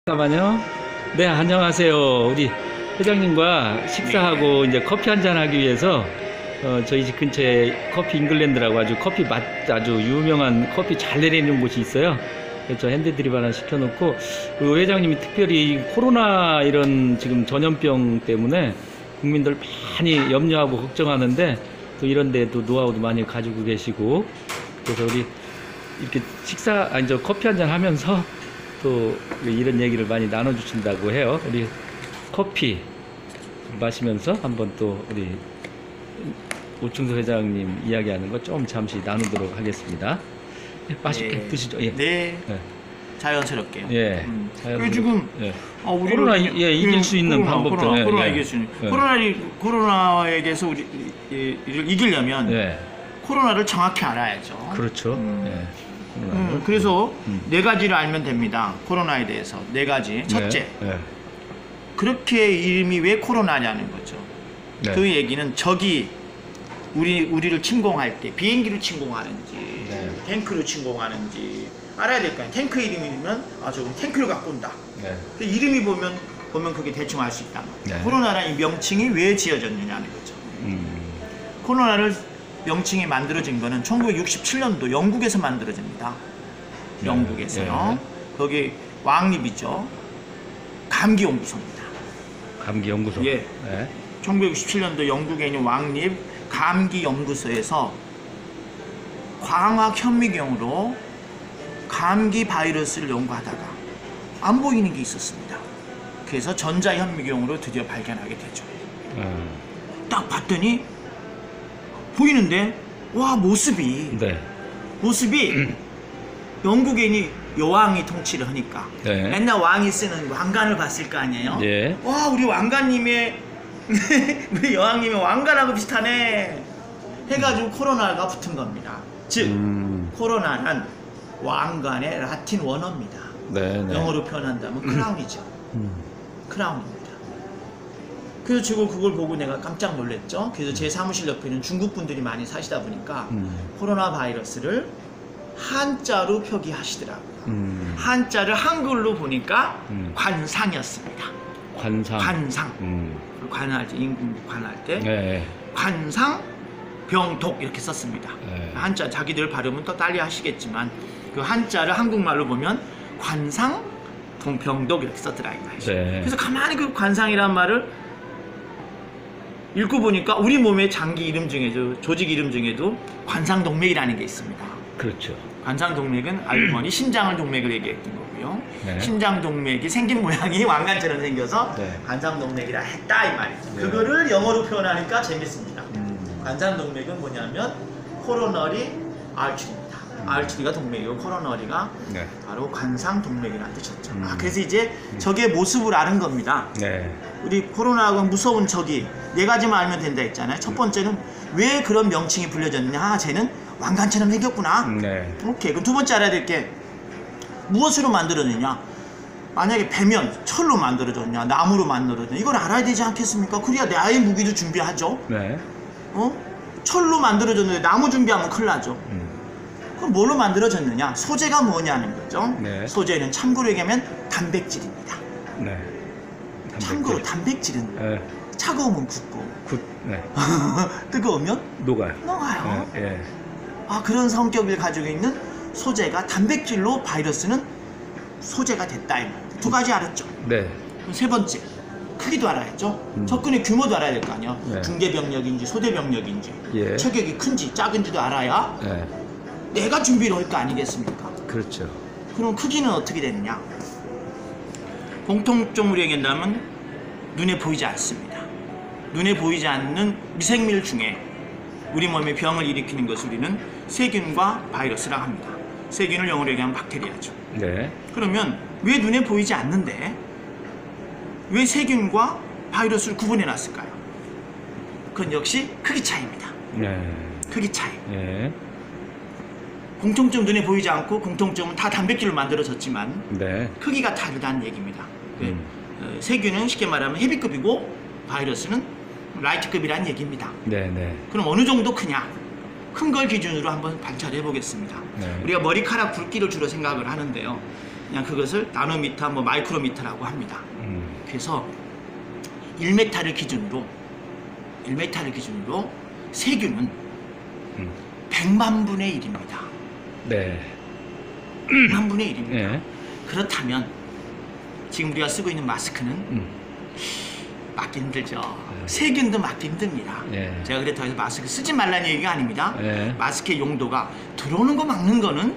잠깐만요. 네, 안녕하세요. 우리 회장님과 식사하고 이제 커피 한잔 하기 위해서 저희 집 근처에 커피 잉글랜드라고 아주 커피 맛 아주 유명한 커피 잘 내리는 곳이 있어요. 그래서 핸드드립 하나 시켜놓고, 그 회장님이 특별히 코로나 이런 지금 전염병 때문에 국민들 많이 염려하고 걱정하는데, 또 이런 데도 노하우도 많이 가지고 계시고, 그래서 우리 이렇게 저 커피 한잔 하면서 또 이런 얘기를 많이 나눠주신다고 해요. 우리 커피 마시면서 한번 또 우리 오충석 회장님 이야기하는 거 좀 잠시 나누도록 하겠습니다. 맛있게 네. 드시죠. 예. 네. 네. 자연스럽게요. 예. 그 지금 예. 우리를 코로나 이길 수 있는 방법들. 코로나 예. 이길 수 있는 예. 코로나에 대해서 우리를 이기려면 예. 코로나를 정확히 알아야죠. 그렇죠. 예. 그래서 네 가지를 알면 됩니다. 코로나에 대해서 네 가지. 첫째, 네. 그렇게 이름이 왜 코로나냐는 거죠. 네. 그 얘기는 적이 우리를 침공할 때 비행기로 침공하는지 네. 탱크로 침공하는지 알아야 될 거 아니에요. 탱크 이름이면 저건 탱크를 갖고 온다. 네. 그 이름이 보면 그게 대충 알 수 있다. 네. 코로나라는 이 명칭이 왜 지어졌느냐는 거죠. 코로나를 명칭이 만들어진 거는 1967년도 영국에서 만들어집니다. 네. 영국에서요. 네. 거기 왕립이죠. 감기연구소입니다. 감기연구소. 예. 네. 1967년도 영국에 있는 왕립 감기연구소에서 광학 현미경으로 감기 바이러스를 연구하다가 안 보이는 게 있었습니다. 그래서 전자현미경으로 드디어 발견하게 되죠. 딱 봤더니 보이는데 모습이 네. 영국에 있는 여왕이 통치를 하니까 네. 맨날 왕이 쓰는 왕관을 봤을 거 아니에요. 예. 우리 왕관님의 우리 여왕님의 왕관하고 비슷하네 해가지고 코로나가 붙은 겁니다. 즉 코로나는 왕관의 라틴 원어입니다. 네. 네. 영어로 표현한다면 크라운이죠. 크라운입니다. 그래서 지금 그걸 보고 내가 깜짝 놀랐죠. 그래서 제 사무실 옆에는 중국 분들이 많이 사시다 보니까 코로나 바이러스를 한자로 표기하시더라고요. 한자를 한글로 보니까 관상이었습니다. 관상. 관할 때, 관할 때 네. 관상 병독 이렇게 썼습니다. 네. 한자 자기들 발음은 또 달리 하시겠지만 그 한자를 한국말로 보면 관상 병독 이렇게 썼더라 이 말이죠. 네. 그래서 가만히 그 관상이란 말을 읽고 보니까 우리 몸의 장기 이름 중에도 조직 이름 중에도 관상동맥이라는 게 있습니다. 그렇죠. 관상동맥은 알고 보니 심장을 동맥을 얘기했던 거고요. 네. 심장동맥이 생긴 모양이 왕관처럼 생겨서 네. 관상동맥이라 했다 이 말이죠. 네. 그거를 영어로 표현하니까 재밌습니다. 관상동맥은 뭐냐면 코로너리 알츠리입니다. 알츠리가 동맥이고 코로너리가 네. 바로 관상동맥이라는 뜻이었죠. 그래서 이제 적의 모습을 아는 겁니다. 네. 우리 코로나하고 무서운 적이 네 가지만 알면 된다 했잖아요. 첫 번째는 왜 그런 명칭이 불려졌느냐. 쟤는 왕관처럼 생겼구나. 네. 오케이. 그럼 두 번째 알아야 될 게 무엇으로 만들어졌냐. 만약에 배면 철로 만들어졌냐, 나무로 만들어졌냐, 이걸 알아야 되지 않겠습니까? 그래야 나의 무기도 준비하죠. 네. 철로 만들어졌는데 나무 준비하면 큰일 나죠. 그럼 뭘로 만들어졌느냐? 소재가 뭐냐는 거죠. 네. 소재는 참고로 얘기하면 단백질입니다. 네. 참고로 단백질은 네. 차가우면 굳고 네. 뜨거우면 녹아요. 녹아요. 예. 그런 성격을 가지고 있는 소재가 단백질로 바이러스는 소재가 됐다. 두 가지 알았죠. 네. 그럼 세 번째 크기도 알아야죠. 접근의 규모도 알아야 될 거 아니에요. 네. 중대병력인지 소대병력인지 예. 체격이 큰지 작은지도 알아야 네. 내가 준비를 할 거 아니겠습니까? 그렇죠. 그럼 크기는 어떻게 되느냐? 공통점으로 얘기한다면 눈에 보이지 않습니다. 눈에 보이지 않는 미생물 중에 우리 몸에 병을 일으키는 것을 우리는 세균과 바이러스라고 합니다. 세균을 영어로 얘기하면 박테리아죠. 네. 그러면 왜 눈에 보이지 않는데 왜 세균과 바이러스를 구분해 놨을까요? 그건 역시 크기 차이입니다. 네. 크기 차이. 예. 공통점 눈에 보이지 않고 공통점은 다 단백질로 만들어졌지만 네. 크기가 다르다는 얘기입니다. 세균은 쉽게 말하면 헤비급이고 바이러스는 라이트급이라는 얘기입니다. 네. 네. 그럼 어느 정도 크냐? 큰 걸 기준으로 한번 관찰해 보겠습니다. 네. 우리가 머리카락 굵기를 주로 생각을 하는데요. 그냥 그것을 나노미터, 뭐 마이크로미터라고 합니다. 그래서 1m를 기준으로 세균은 100만 분의 1입니다. 네. 100만 분의 1입니다. 예. 그렇다면 지금 우리가 쓰고 있는 마스크는 막기 힘들죠. 세균도 막기 힘듭니다. 예. 제가 그렇다고 해서 마스크 쓰지 말라는 얘기가 아닙니다. 예. 마스크의 용도가 들어오는 거 막는 거는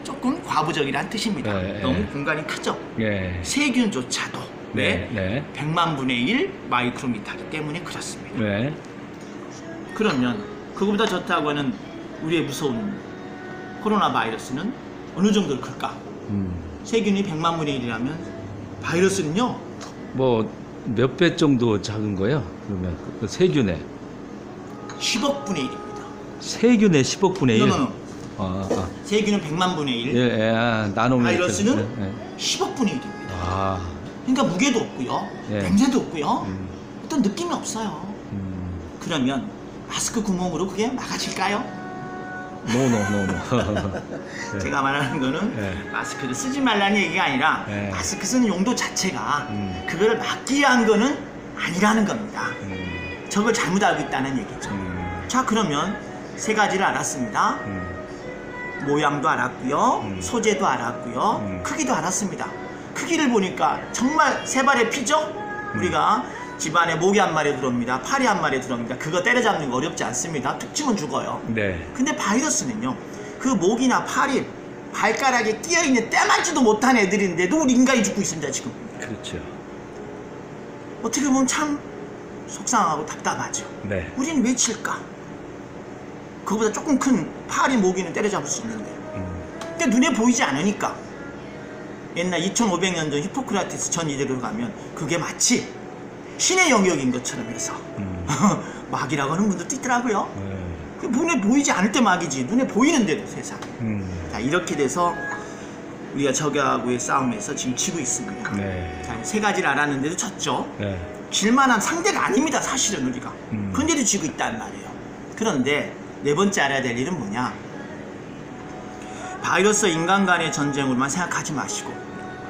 조금 과부적이라는 뜻입니다. 예. 너무 공간이 크죠. 예. 세균조차도 네. 네. 100만 분의 1 마이크로미터이기 때문에 그렇습니다. 네. 그러면 그거보다 좋다고 하는 우리의 무서운 코로나 바이러스는 어느 정도 클까? 세균이 100만 분의 1이라면 바이러스는요? 뭐 몇 배 정도 작은 거예요? 그러면 그 세균의 10억 분의 1입니다. 세균의 10억 분의 1. 노노노. 아. 세균은 100만 분의 1, 예, 나노미터. 바이러스는 예, 예. 10억 분의 1입니다. 아. 그러니까 무게도 없고요. 예. 냄새도 없고요. 어떤 느낌이 없어요. 음. 그러면 마스크 구멍으로 그게 막아질까요? 노. 예. 제가 말하는 거는 예. 마스크를 쓰지 말라는 얘기가 아니라 예. 마스크 쓰는 용도 자체가 그거를 막기 위한 거는 아니라는 겁니다. 저걸 잘못 알고 있다는 얘기죠. 자, 그러면 세 가지를 알았습니다. 모양도 알았고요. 소재도 알았고요. 크기도 알았습니다. 크기를 보니까 정말 세 발의 피죠? 우리가 집안에 모기 한 마리 들어옵니다. 파리 한 마리 들어옵니다. 그거 때려잡는 거 어렵지 않습니다. 툭 치면 죽어요. 네. 근데 바이러스는요, 그 모기나 파리 발가락에 끼어있는 때맞지도 못한 애들인데도 우리 인간이 죽고 있습니다. 지금 그렇죠. 어떻게 보면 참 속상하고 답답하죠. 네. 우리는 왜 칠까? 그거보다 조금 큰 파리 모기는 때려잡을 수 있는데 근데 눈에 보이지 않으니까 옛날 2500년 전 히포크라테스 전 이대로 가면 그게 마치 신의 영역인 것처럼 해서 막이라고 하는 분들도 있더라고요. 그 눈에 보이지 않을 때 막이지 눈에 보이는데도 세상에. 자, 이렇게 돼서 우리가 적하고의 싸움에서 지금 지고 있습니다. 네. 자, 세 가지를 알았는데도 졌죠. 네. 질만한 상대가 아닙니다. 사실은 우리가. 근데도 지고 있단 말이에요. 그런데 네 번째 알아야 될 일은 뭐냐? 바이러스와 인간 간의 전쟁으로만 생각하지 마시고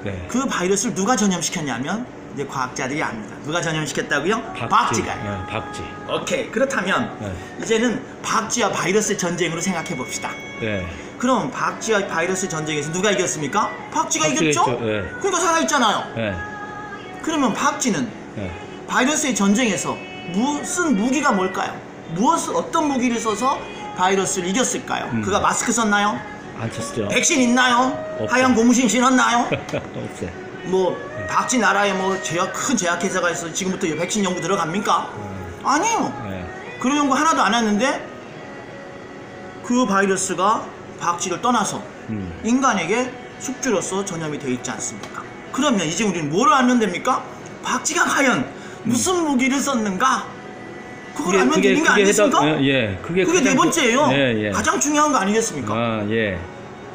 네. 그 바이러스를 누가 전염시켰냐면 이제 과학자들이 압니다. 누가 전염시켰다고요? 박쥐가. 네, 박쥐. 오케이. 그렇다면 네. 이제는 박쥐와 바이러스의 전쟁으로 생각해 봅시다. 네. 그럼 박쥐와 바이러스 전쟁에서 누가 이겼습니까? 박쥐가 이겼죠? 있죠. 네. 그러니까 살아있잖아요. 네. 그러면 박쥐는 네. 바이러스의 전쟁에서 쓴 무기가 뭘까요? 어떤 무기를 써서 바이러스를 이겼을까요? 그가 마스크 썼나요? 안 쳤죠. 백신 있나요? 없어요. 하얀 고무신 신었나요? 없어요. 뭐 박쥐 나라에 뭐 큰 제약회사가 있어 지금부터 백신 연구 들어갑니까? 아니에요. 네. 그런 연구 하나도 안 했는데 그 바이러스가 박쥐를 떠나서 인간에게 숙주로서 전염이 되어 있지 않습니까? 그러면 이제 우리는 뭘 알면 됩니까? 박쥐가 과연 무슨 무기를 썼는가? 그걸 알면 되는 게 아니겠습니까? 예. 그게 네 번째예요. 예. 가장 중요한 거 아니겠습니까? 아, 예.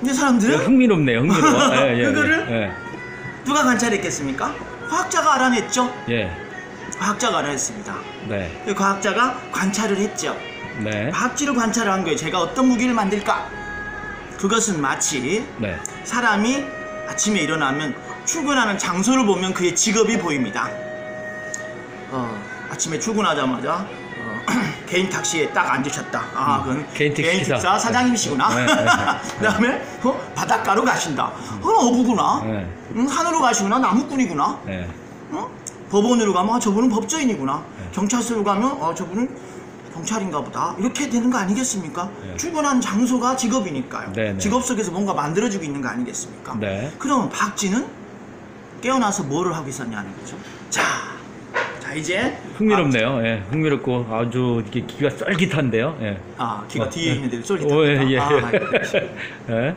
근데 사람들은 흥미롭네요. 흥미로워. 예. 그거를 누가 관찰했겠습니까? 과학자가 알아냈죠. 예. 과학자가 알아냈습니다. 네. 그 과학자가 관찰을 했죠. 네. 박쥐를 관찰한 거예요. 제가 어떤 무기를 만들까? 그것은 마치 네. 사람이 아침에 일어나면 출근하는 장소를 보면 그의 직업이 보입니다. 아침에 출근하자마자 개인 택시에 딱 앉으셨다. 아, 그건 개인 택시 기사. 사장님이시구나. 네. 그 다음에 바닷가로 가신다. 어부구나. 네. 산으로 가시구나. 나무꾼이구나. 네. 법원으로 가면 저분은 법조인이구나. 경찰서로 가면 저분은 경찰인가 보다. 이렇게 되는 거 아니겠습니까? 네. 출근한 장소가 직업이니까요. 네. 직업 속에서 뭔가 만들어지고 있는 거 아니겠습니까? 네. 그럼 박쥐는 깨어나서 뭐를 하고 있었냐는 거죠. 자 이제 흥미롭네요. 예. 흥미롭고 아주 이렇게 귀가 쫄깃한데요. 예. 귀가 뒤에 있는데 쫄깃합니다. 예.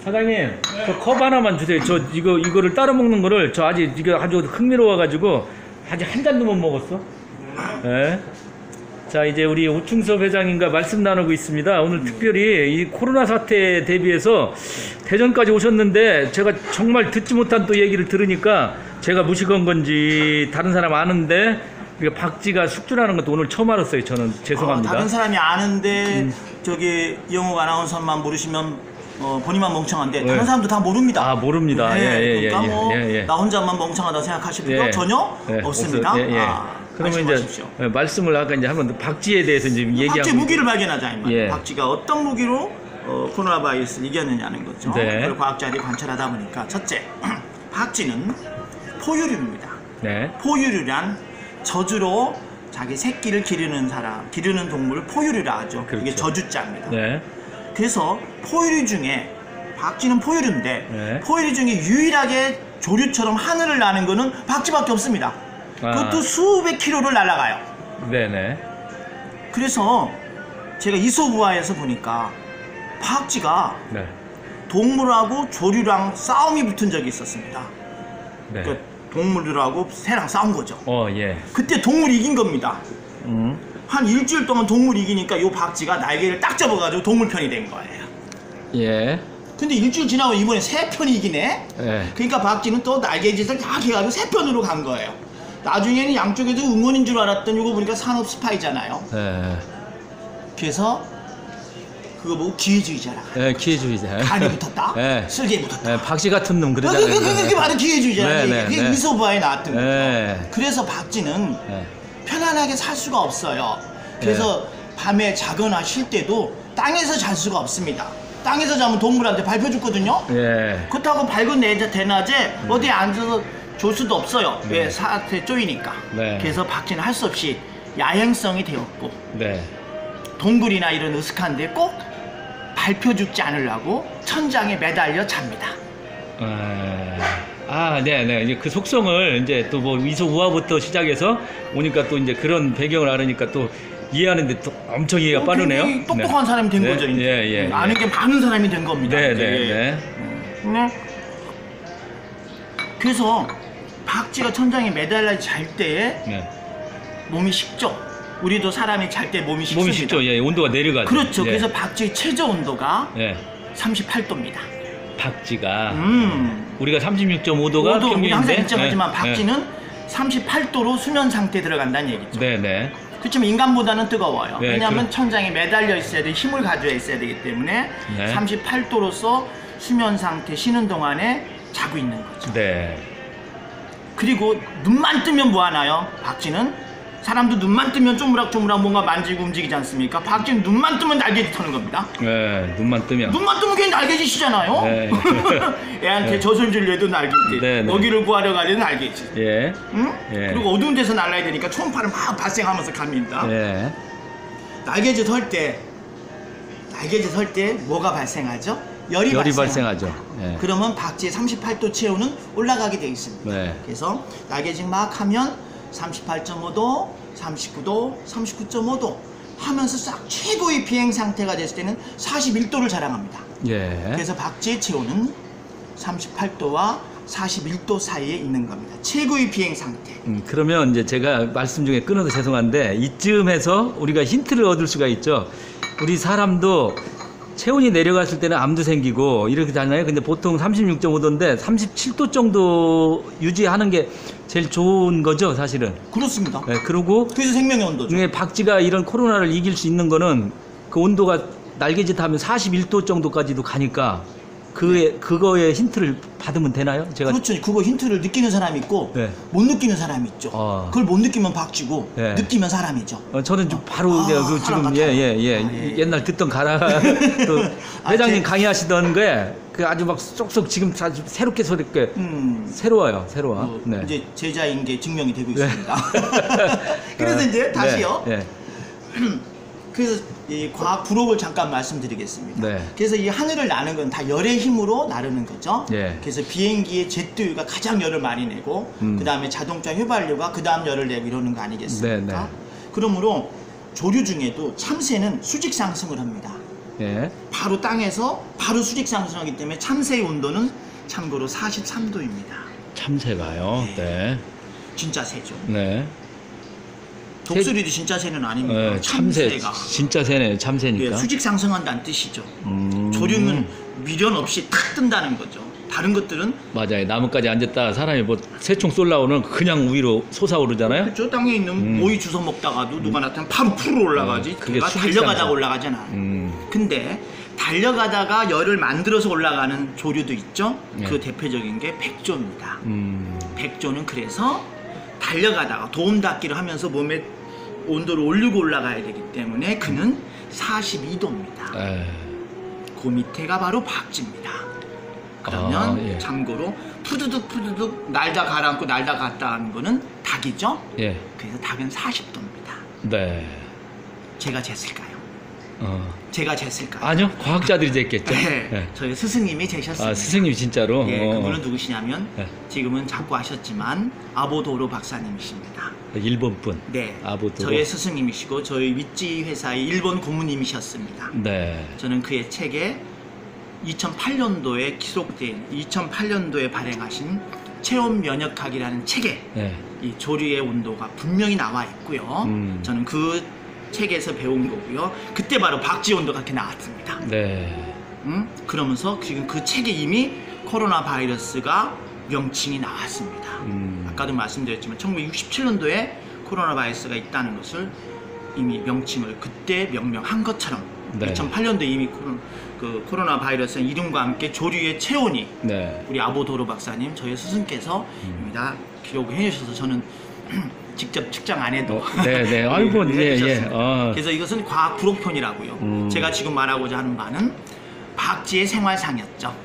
사장님, 저 컵 하나만 주세요. 저 이거를 따로 먹는 거를 저 아직 이거 아주 흥미로워가지고 아직 한 잔도 못 먹었어. 예. 자, 이제 우리 오충섭 회장님과 말씀 나누고 있습니다. 오늘 특별히 이 코로나 사태에 대비해서 대전까지 오셨는데 제가 정말 듣지 못한 또 얘기를 들으니까 제가 무식한 건지 다른 사람 아는데 박쥐가 숙주라는 것도 오늘 처음 알았어요. 저는 죄송합니다. 다른 사람이 아는데 저기 이영욱 아나운서만 모르시면 본인만 멍청한데 다른 사람도 다 모릅니다. 아, 모릅니다. 네, 그러니까 뭐 예. 나 혼자만 멍청하다 생각하실 필요 전혀 없습니다. 그러면 이제 마십시오. 말씀을 아까 이제 한번 박쥐에 대해서 이제 얘기하고 박쥐 무기를 발견하자 이 말이에요. 예. 박쥐가 어떤 무기로 코로나 바이러스를 이겼느냐는 거죠. 네. 그걸 과학자들이 관찰하다 보니까 첫째, 박쥐는 포유류입니다. 네. 포유류란 저주로 자기 새끼를 기르는 동물을 포유류라 하죠. 그렇죠. 이게 저주자입니다. 네. 그래서 포유류 중에 박쥐는 포유류인데 네. 포유류 중에 유일하게 조류처럼 하늘을 나는 거는 박쥐밖에 없습니다. 그것도 수백 킬로를 날아가요. 네네. 그래서 제가 이솝우화에서 보니까 박쥐가 네. 동물하고 조류랑 싸움이 붙은 적이 있었습니다. 네. 그러니까 동물들하고 새랑 싸운 거죠. 예. 그때 동물이 이긴 겁니다. 한 일주일 동안 동물이 이기니까 이 박쥐가 날개를 딱 접어가지고 동물 편이 된 거예요. 예. 근데 일주일 지나고 이번에 새 편이 이기네? 예. 그러니까 박쥐는 또 날개짓을 다 해가지고 새 편으로 간 거예요. 나중에는 양쪽에도 응원인 줄 알았던 이거 보니까 산업 스파이잖아요. 예. 그래서 그거 보고 기회주의자라. 예, 기회주의자. 간이 붙었다. 예. 쓸개에 붙었다. 예, 박쥐 같은 놈 그러잖아요. 그게 바로 기회주의자라. 그게 이솝우화에 나왔던 거죠. 네. 그래서 박쥐는 예. 편안하게 살 수가 없어요. 그래서 밤에 자거나 쉴 때도 땅에서 잘 수가 없습니다. 땅에서 자면 동물한테 밟혀 죽거든요. 예. 그렇다고 밝은 대낮에 어디에 앉아서 졸 수도 없어요. 네. 왜 사태 쪼이니까. 네. 그래서 박쥐는 할 수 없이 야행성이 되었고 네. 동굴이나 이런 으슥한 데 꼭 밟혀 죽지 않으려고 천장에 매달려 잡니다. 네네. 이제 그 속성을 이제 또 뭐 이솝우화부터 시작해서 오니까 또 이제 그런 배경을 알으니까 또 이해하는데 또 엄청 이해가 빠르네요. 굉장히 똑똑한 사람이 된 네. 거죠. 이제. 예. 아는 게 많은 사람이 된 겁니다. 네, 이제. 네. 네. 그래서 박쥐가 천장에 매달려 잘 때에 네. 몸이 식죠. 우리도 사람이 잘 때 몸이 식습니다. 몸이 식죠. 예, 온도가 내려가죠. 그렇죠. 예. 그래서 박쥐의 최저 온도가 예. 38도입니다. 박쥐가 우리가 36.5도가 5도, 우리 항상 평균인데 인정하지만 박쥐는 38도로 수면 상태에 들어간다는 얘기죠. 네네. 그렇지만 인간보다는 뜨거워요. 네, 왜냐하면 천장에 매달려 있어야 돼, 힘을 가져야 있어야 되기 때문에 네. 38도로서 수면 상태 쉬는 동안에 자고 있는 거죠. 네. 그리고 눈만 뜨면 뭐 하나요? 박쥐는 사람도 눈만 뜨면 쪼무락쪼무락 뭔가 만지고 움직이지 않습니까? 박쥐는 눈만 뜨면 날개짓 하는 겁니다. 네, 눈만 뜨면. 눈만 뜨면 그게 날개짓이잖아요. 네. 애한테 네. 젖을 주려도 날개짓, 네, 네. 먹이를 구하려 가려도 날개짓. 예. 응? 예. 그리고 어두운 데서 날아야 되니까 초음파를 막 발생하면서 갑니다. 예. 날개짓 할 때 뭐가 발생하죠? 열이 발생하죠. 예. 그러면 박쥐의 38도 체온은 올라가게 되어 있습니다. 네. 그래서 날개짓 막 하면 38.5도, 39도, 39.5도 하면서 싹 최고의 비행 상태가 됐을 때는 41도를 자랑합니다. 예. 그래서 박쥐의 체온은 38도와 41도 사이에 있는 겁니다. 최고의 비행 상태. 그러면 이제 제가 말씀 중에 끊어서 죄송한데 이쯤에서 우리가 힌트를 얻을 수가 있죠. 우리 사람도 체온이 내려갔을 때는 암도 생기고 이렇게 되잖아요. 근데 보통 36.5도인데 37도 정도 유지하는 게 제일 좋은 거죠, 사실은. 그렇습니다. 네, 그리고 그래서 생명의 온도죠. 중에 박쥐가 이런 코로나를 이길 수 있는 거는 그 온도가 날개짓 하면 41도 정도까지도 가니까 그거에 힌트를 받으면 되나요? 제가 그렇죠. 그거 힌트를 느끼는 사람이 있고 네. 못 느끼는 사람이 있죠. 그걸 못 느끼면 박쥐고 네. 느끼면 사람이죠. 저는 좀 바로 이제 그 지금 사람 예. 옛날 듣던 가라 또 회장님 강의하시던 게 그 아주 막 쏙쏙 지금 아주 새롭게 새로워요. 네. 이제 제자인 게 증명이 되고 있습니다. 그래서 이제 다시요. 네. 그래서 이 과학 부록을 잠깐 말씀드리겠습니다. 네. 그래서 이 하늘을 나는 건 다 열의 힘으로 나르는 거죠. 예. 그래서 비행기의 제트유가 가장 열을 많이 내고 그 다음에 자동차 휘발유가 그 다음 열을 내고 이러는 거 아니겠습니까? 네. 그러므로 조류 중에도 참새는 수직 상승을 합니다. 예. 바로 땅에서 바로 수직 상승하기 때문에 참새의 온도는 참고로 43도입니다. 참새가요. 네. 진짜 새죠. 네. 독수리도 진짜 새는 아닙니다. 네, 참새가. 진짜 새네. 참새니까. 예, 수직 상승한다는 뜻이죠. 조류는 미련 없이 탁 뜬다는 거죠. 다른 것들은 맞아요. 나뭇가지 앉았다 사람이 뭐 새총 쏠라오는 그냥 위로 솟아오르잖아요. 그렇죠. 땅에 있는 모이 주워 먹다가도 누가 나타나면 바로 풀어 올라가지. 그게 걔가 수직 달려가다가 상승. 올라가잖아. 근데 달려가다가 열을 만들어서 올라가는 조류도 있죠. 네. 그 대표적인 게 백조입니다. 백조는 그래서 달려가다가 도움닫기를 하면서 몸의 온도를 올리고 올라가야 되기 때문에 그는 42도입니다. 그 밑에가 바로 박쥐입니다. 그러면 예. 참고로 푸드득 날다 가라앉고 날다 갔다 하는 거는 닭이죠. 예. 그래서 닭은 40도입니다. 네. 제가 쟀을까요? 제가 쟀을까요? 아니요, 과학자들이 됐겠죠. 네. 예. 저희 스승님이 재셨습니다. 아, 스승님 진짜로. 예, 그분은 누구시냐면 네. 지금은 자꾸 하셨지만 아보도로 박사님이십니다. 일본 분. 네, 아보도로. 저의 스승님이시고 저희 윗지 회사의 일본 고문님이셨습니다. 네. 저는 그의 책에 2008년도에 기록된 2008년도에 발행하신 체온 면역학이라는 책에 네. 이 조류의 온도가 분명히 나와 있고요. 저는 그 책에서 배운 거고요. 그때 바로 박쥐 온도가 그렇게 나왔습니다. 네. 그러면서 지금 그 책에 이미 코로나 바이러스가 명칭이 나왔습니다. 아까도 말씀드렸지만 1967년도에 코로나 바이러스가 있다는 것을 이미 명칭을 그때 명명한 것처럼 네. 2008년도에 이미 코로나 바이러스 이름과 함께 조류의 체온이 네. 우리 아보도로 박사님 저희 스승께서 이미 다 기록을 해주셔서 저는 직접 측정 안 해도 네. 아이고, 예. 해주셨습니다. 그래서 이것은 과학 부록편이라고요. 제가 지금 말하고자 하는 바는 박쥐의 생활상이었죠.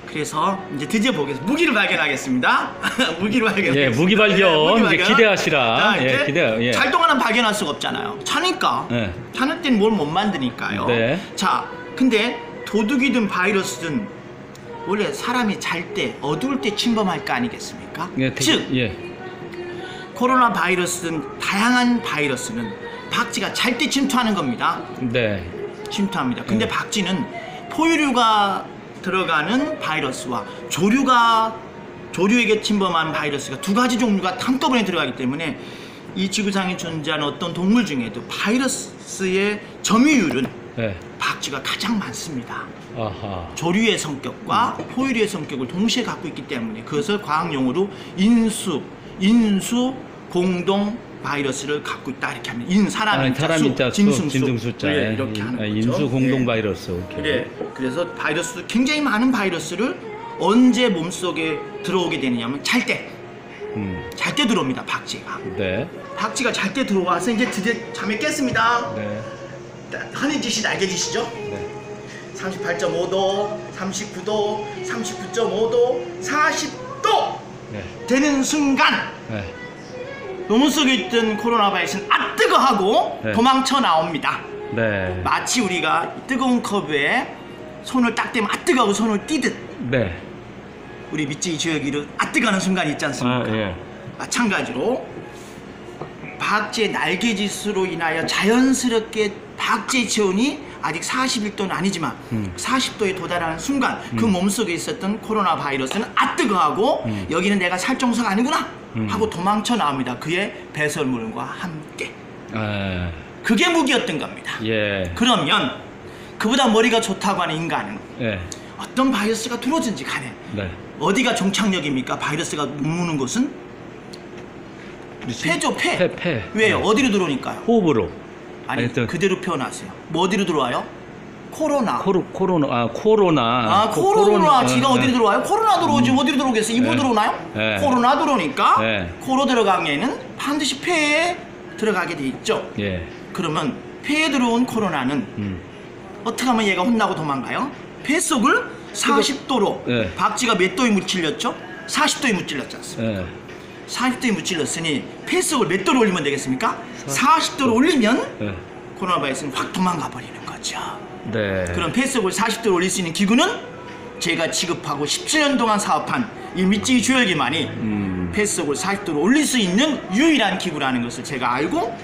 그래서 이제 드디어 보겠습니다. 무기를 발견하겠습니다. 무기를 발견. 예, 무기 발견. 이제 기대하시라. 자, 이제 예, 기대. 예. 잘 동안은 발견할 수가 없잖아요. 차니까. 예. 차는 땐 뭘 못 만드니까요. 네. 자, 근데 도둑이든 바이러스든 원래 사람이 잘 때 어두울 때 침범할 거 아니겠습니까? 예, 즉 예. 코로나 바이러스든 다양한 바이러스는 박쥐가 잘 때 침투하는 겁니다. 네. 침투합니다. 근데 박쥐는 포유류가 들어가는 바이러스와 조류에게 침범한 바이러스가 두 가지 종류가 한꺼번에 들어가기 때문에 이 지구상에 존재하는 어떤 동물 중에도 바이러스의 점유율은 네. 박쥐가 가장 많습니다. 아하. 조류의 성격과 포유류의 성격을 동시에 갖고 있기 때문에 그것을 과학용어로 인수 공동 바이러스를 갖고 있다 이렇게 하면 사람 인자 수, 짐승 숫자. 네, 이렇게 하는 거죠. 인수 공동 네. 바이러스. 오케이. 그래, 그래서 바이러스 굉장히 많은 바이러스를 언제 몸속에 들어오게 되느냐면 잘 때 들어옵니다. 박쥐가. 네. 박쥐가 잘 때 들어와서 이제 드디어 잠에 깼습니다. 네. 하늘짓이 날개짓이죠. 네. 38.5도, 39도, 39.5도, 40도 네. 되는 순간 네. 몸 속에 있던 코로나 바이러스는 아 뜨거 하고 네. 도망쳐 나옵니다. 네. 마치 우리가 뜨거운 컵에 손을 딱 대면 아 뜨거 하고 손을 띄듯 네. 우리 밑지 지역이를 아 뜨거 하는 순간이 있지 않습니까? 아, 예. 마찬가지로 박쥐의 날개짓으로 인하여 자연스럽게 박쥐의 체온이 아직 41도는 아니지만 40도에 도달하는 순간 그 몸속에 있었던 코로나 바이러스는 아 뜨거 하고 여기는 내가 살 정도가 아니구나 하고 도망쳐 나옵니다. 그의 배설물과 함께. 아, 그게 무기였던 겁니다. 예. 그러면 그보다 머리가 좋다고 하는 인간은 예. 어떤 바이러스가 들어오든지 간에 네. 어디가 종착역입니까? 바이러스가 무는 곳은 폐죠, 폐. 폐. 왜요? 네. 어디로 들어오니까요? 호흡으로. 아니 하여튼 그대로 표현하세요. 뭐 어디로 들어와요? 코로나. 코로나. 코로나. 지가 어디로 들어와요? 코로나 들어오지. 어디로 들어오겠어요? 입으로 네. 들어오나요? 네. 코로나 들어오니까 네. 코로 들어가기에는 반드시 폐에 들어가게 돼 있죠. 예. 그러면 폐에 들어온 코로나는 어떻게 하면 얘가 혼나고 도망가요? 폐 속을 40도로 네. 박쥐가 몇 도에 무찔렸죠? 40도에 무찔렸지 않습니까? 예. 40도에 무찔렀으니 폐 속을 몇 도로 올리면 되겠습니까? 40도로 올리면 예. 코로나 바이러스는 확 도망가 버리는 거죠. 네. 그럼 폐 속을 40도로 올릴 수 있는 기구는 제가 지급하고 17년 동안 사업한 이 밑지 조혈기만이 폐 속을 40도로 올릴 수 있는 유일한 기구라는 것을 제가 알고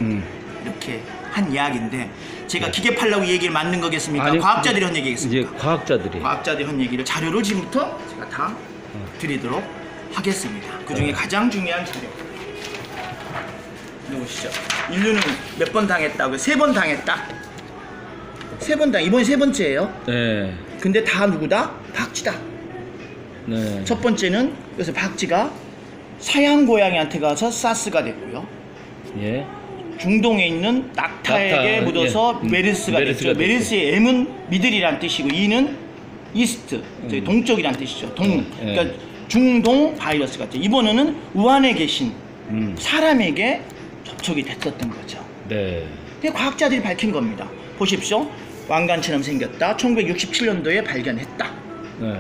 이렇게 한 이야기인데 제가 기계 팔라고 얘기를 만든 거겠습니까? 아니, 과학자들이 한 이제 얘기겠습니까? 과학자들이. 과학자들이 한 얘기를 자료를 지금부터 제가 다 드리도록 하겠습니다. 그 중에 가장 중요한 자료. 보시죠. 인류는 몇 번 당했다고? 3번 당했다. 3번 이번이 3번째예요. 네. 근데 다 누구다? 박쥐다. 네. 첫 번째는 그래서 박쥐가 서양 고양이한테 가서 사스가 됐고요. 예. 중동에 있는 낙타에게 낙타, 묻어서 예. 메르스가 메르스가 됐죠. 메르스의 M은 미들이란 뜻이고 E는 이스트, 저희 동쪽이란 뜻이죠. 예. 그러니까 중동 바이러스 같죠. 이번에는 우한에 계신 사람에게 접촉이 됐었던 거죠. 네. 근데 과학자들이 밝힌 겁니다. 보십시오. 왕관처럼 생겼다. 1967년도에 발견했다. 네.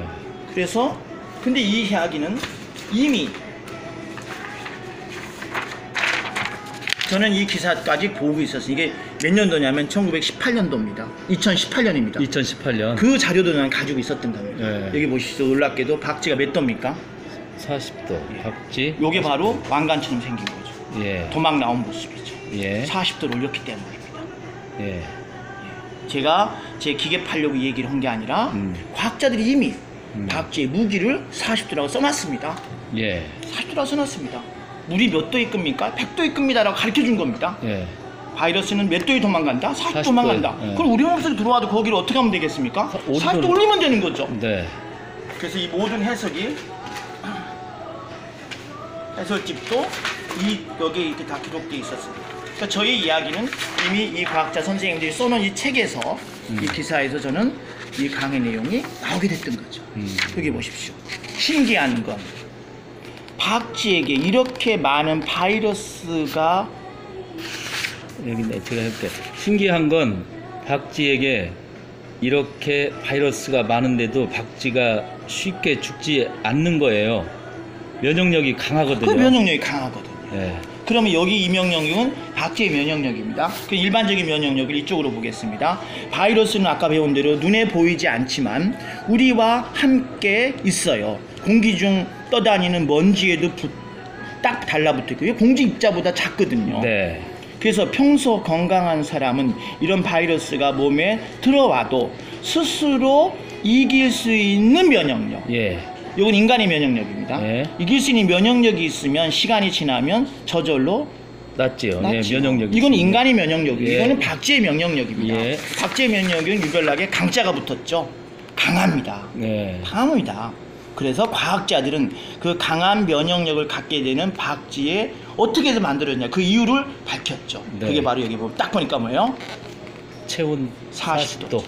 그래서 근데 이 이야기는 이미 저는 이 기사까지 보고 있었어요. 이게 몇 년도냐면 1918년도입니다. 2018년입니다. 2018년 그 자료도 난 가지고 있었던 겁니다. 네. 여기 보시죠. 놀랍게도 박쥐가 몇 도입니까? 40도 박쥐. 요게 바로 왕관처럼 생긴 거죠. 예. 도막 나온 모습이죠. 예. 40도를 올렸기 때문입니다. 예. 제가 제 기계 팔려고 얘기를 한 게 아니라 과학자들이 이미 박쥐의 무기를 40도라고 써놨습니다. 예. 40도라고 써놨습니다. 물이 몇 도에 끓습니까? 100도에 끓습니다라고 가르쳐 준 겁니다. 예. 바이러스는 몇 도에 도망간다? 40도 40도에, 도망간다. 예. 그럼 우리 몸속에 들어와도 거기를 어떻게 하면 되겠습니까? 40도 올리면 되는 거죠. 네. 그래서 이 모든 해석이 해설집도 여기에 이렇게 다 기록되어 있었습니다. 그러니까 저희 이야기는 이미 이 과학자 선생님들이 써놓은 이 책에서 이 기사에서 저는 이 강의 내용이 나오게 됐던 거죠. 여기 보십시오. 신기한 건 박쥐에게 이렇게 많은 바이러스가 여기 제가 해볼게. 신기한 건 박쥐에게 이렇게 바이러스가 많은데도 박쥐가 쉽게 죽지 않는 거예요. 면역력이 강하거든요. 그 면역력이 강하거든요. 예. 그러면 여기 이 면역력은 박쥐의 면역력입니다. 그 일반적인 면역력을 이쪽으로 보겠습니다. 바이러스는 아까 배운 대로 눈에 보이지 않지만 우리와 함께 있어요. 공기 중 떠다니는 먼지에도 딱 달라붙어 있고 공기 입자보다 작거든요. 네. 그래서 평소 건강한 사람은 이런 바이러스가 몸에 들어와도 스스로 이길 수 있는 면역력. 예. 이건 인간의 면역력입니다. 예. 이길 수 있는 면역력이 있으면 시간이 지나면 저절로 낫지요. 낫지요. 예, 면역력. 이건 인간의 면역력이에요. 예. 이거는 박쥐의 면역력입니다. 예. 박쥐의 면역력은 유별나게 강자가 붙었죠. 강합니다. 네. 강합니다. 그래서 과학자들은 그 강한 면역력을 갖게 되는 박쥐에 어떻게 해서 만들었냐 그 이유를 밝혔죠. 네. 그게 바로 여기 보면 딱 보니까 뭐예요? 체온 40도.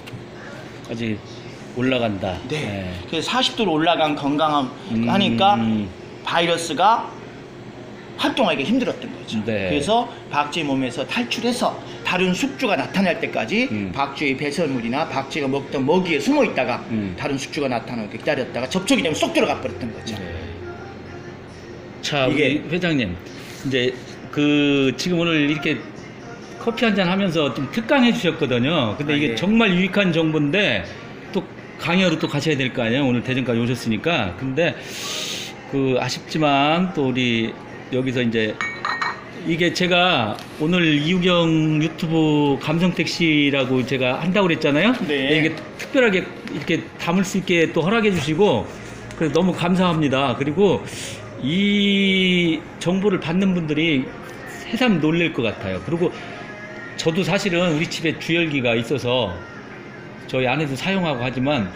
40도까지 올라간다. 네. 그래서 40도로 올라간 건강함 하니까 바이러스가 활동하기가 힘들었던 거죠. 네. 그래서 박쥐 몸에서 탈출해서 다른 숙주가 나타날 때까지 박쥐의 배설물이나 박쥐가 먹던 먹이에 숨어 있다가 다른 숙주가 나타나게 기다렸다가 접촉이 되면 쏙 들어가 버렸던 거죠. 네. 자, 이게- 우리 회장님, 이제 지금 오늘 이렇게 커피 한잔 하면서 좀 특강해 주셨거든요. 근데 아, 이게 예. 정말 유익한 정보인데 또 강의하러 또 가셔야 될 거 아니에요. 오늘 대전까지 오셨으니까. 근데 아쉽지만 또 우리 여기서 이제 이게 제가 오늘 이우경 유튜브 감성택시라고 제가 한다고 그랬잖아요. 네. 이게 특별하게 이렇게 담을 수 있게 또 허락해 주시고 그래서 너무 감사합니다. 그리고 이 정보를 받는 분들이 새삼 놀랄 것 같아요. 그리고 저도 사실은 우리 집에 주열기가 있어서 저희 아내도 사용하고 하지만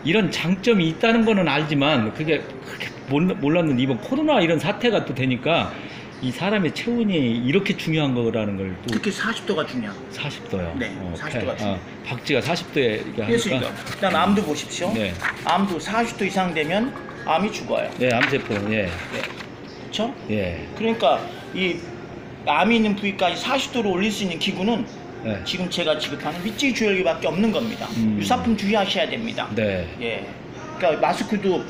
이런 장점이 있다는 거는 알지만 그게 그렇게 몰랐는데 이번 코로나 이런 사태가 또 되니까 이 사람의 체온이 이렇게 중요한 거라는 걸 또 특히 40도가 중요해요. 40도요. 네, 40도가 중요해요. 박쥐가 40도에 이렇게 그래서 하니까. 그다음 암도 보십시오. 네. 암도 40도 이상 되면 암이 죽어요. 네, 암세포. 예. 네. 그렇죠? 예. 그러니까 이 암이 있는 부위까지 40도로 올릴 수 있는 기구는 네. 지금 제가 지급하는 미찌 주열기밖에 없는 겁니다. 유사품 주의하셔야 됩니다. 네. 예. 그러니까 마스크도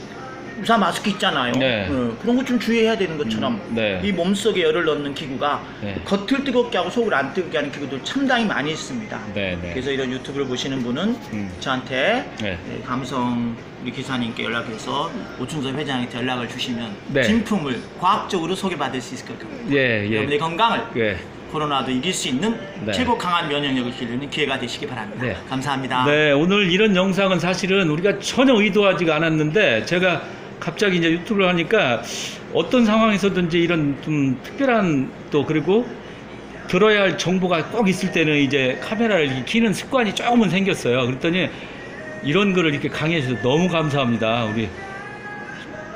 우사 마스크 있잖아요. 네. 그런 것 좀 주의해야 되는 것처럼 네. 이 몸속에 열을 넣는 기구가 네. 겉을 뜨겁게 하고 속을 안 뜨겁게 하는 기구도 상당히 많이 있습니다. 네, 네. 그래서 이런 유튜브를 보시는 분은 저한테 네. 감성 우리 기사님께 연락해서 오충섭 회장한테 연락을 주시면 네. 진품을 과학적으로 소개받을 수 있을 것 같습니다. 예, 예. 여러분의 건강을 예. 코로나도 이길 수 있는 네. 최고 강한 면역력을 기르는 기회가 되시기 바랍니다. 네. 감사합니다. 네, 오늘 이런 영상은 사실은 우리가 전혀 의도하지가 않았는데 제가 갑자기 이제 유튜브를 하니까 어떤 상황에서든지 이런 좀 특별한 또 그리고 들어야 할 정보가 꼭 있을 때는 이제 카메라를 켜는 습관이 조금은 생겼어요. 그랬더니 이런 거를 이렇게 강의해 주셔서 너무 감사합니다. 우리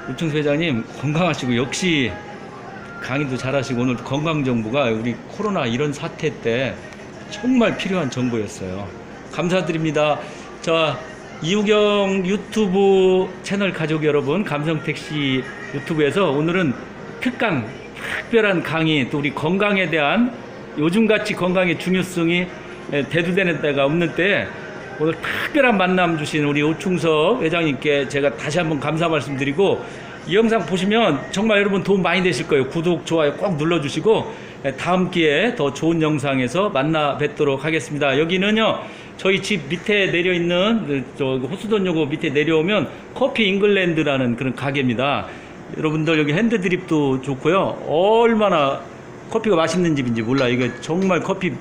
우충수 회장님 건강하시고 역시 강의도 잘하시고 오늘 건강 정보가 우리 코로나 이런 사태 때 정말 필요한 정보였어요. 감사드립니다. 자, 이우경 유튜브 채널 가족 여러분, 감성택시 유튜브에서 오늘은 특별한 강의, 또 우리 건강에 대한 요즘같이 건강의 중요성이 대두되는 때가 없는 때 오늘 특별한 만남 주신 우리 오충섭 회장님께 제가 다시 한번 감사 말씀드리고, 이 영상 보시면 정말 여러분 도움 많이 되실 거예요. 구독, 좋아요 꼭 눌러주시고 다음 기회에 더 좋은 영상에서 만나 뵙도록 하겠습니다. 여기는요, 저희 집 밑에 내려 있는 저 호수돈요고 밑에 내려오면 커피 잉글랜드라는 그런 가게입니다. 여러분들 여기 핸드드립도 좋고요. 얼마나 커피가 맛있는 집인지 몰라요. 이게 정말 커피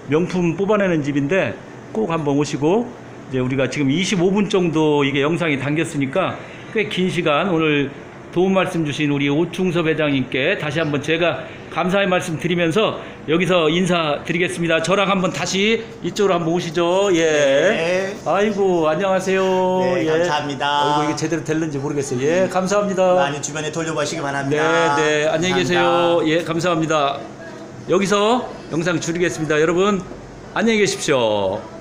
명품 뽑아내는 집인데 꼭 한번 오시고, 이제 우리가 지금 25분 정도 이게 영상이 담겼으니까 꽤 긴 시간 오늘 도움 말씀 주신 우리 오충섭 회장님께 다시 한번 제가 감사의 말씀 드리면서 여기서 인사드리겠습니다. 저랑 한번 다시 이쪽으로 한번 오시죠. 예. 네. 아이고, 안녕하세요. 네, 예. 감사합니다. 아이고, 이게 제대로 될는지 모르겠어요. 예, 감사합니다. 많이 주변에 돌려보시기 바랍니다. 네, 네, 안녕히 계세요. 감사합니다. 예, 감사합니다. 여기서 영상 줄이겠습니다. 여러분, 안녕히 계십시오.